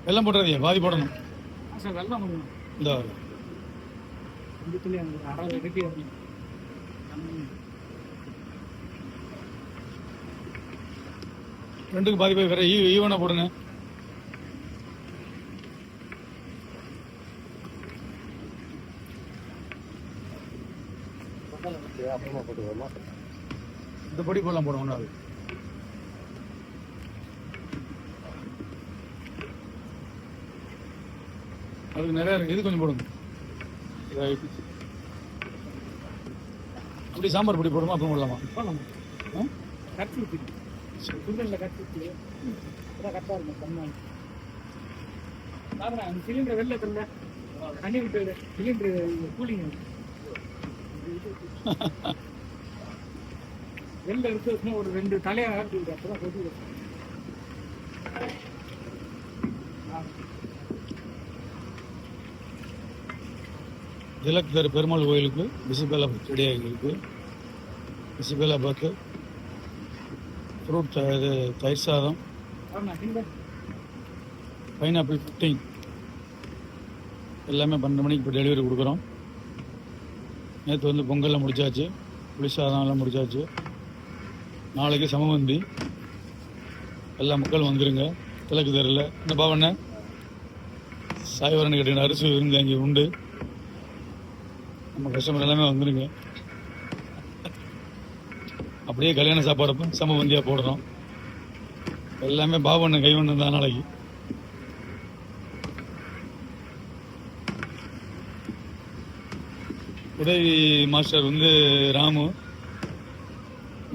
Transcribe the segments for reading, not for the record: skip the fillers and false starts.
வெள்ளம் போட்டுறதையா பாதி போடணும் சார் வெள்ளம் இந்த ரெண்டுக்கு பாதி போய் வேற ஈவனா போடுங்க. இந்த பொடி போடலாம் போடும் ஒன்றாது. அதுக்கு நிறைய இருக்கு. இது கொஞ்சம் போடுங்க. அப்படி சாம்பார் பொடி போடுமா அப்புறம் போடலாமா? கட்டி சுண்டலில் கட்டி கரெக்டாக இருக்கும். சிலிண்டர் வெளில தரல தண்ணி விட்டு சிலிண்டர் கூலிங் வெளில எடுத்து ஒரு 2 தலையை ஆட்டி விடு. அப்பதான் கொதி. திலக் பெருமாள் கோயிலுக்கு பிசிபேலா செடியாகிருக்கு. பிசிபேலா பார்த்து ஃப்ரூட் இது தயிர் சாதம், பைனாப்பிள் 15 எல்லாமே 12 மணிக்கு இப்போ டெலிவரி கொடுக்குறோம். நேற்று வந்து பொங்கல்லாம் முடிச்சாச்சு, புளி சாதம் எல்லாம் முடிச்சாச்சு. நாளைக்கு சமவந்தி, எல்லா மக்களும் வந்துருங்க. திலக்கு தெருல இந்த பாவண்ண சாய்வரன்னு கேட்டீங்கன்னா அரிசி விருந்து அங்கே உண்டு. நம்ம கஸ்டமர் எல்லாமே வந்துருங்க. அப்படியே கல்யாண சாப்பாடு சமவந்தியாக போடுறோம். எல்லாமே பாவண்ண கைவண்ணம் தான். நாளைக்கு உதவி மாஸ்டர் வந்து ராமு,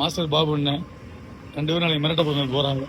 மாஸ்டர் பாபு அண்ணன் 2 பேரும் நாளைக்கு மிரட்ட போகிறாங்க.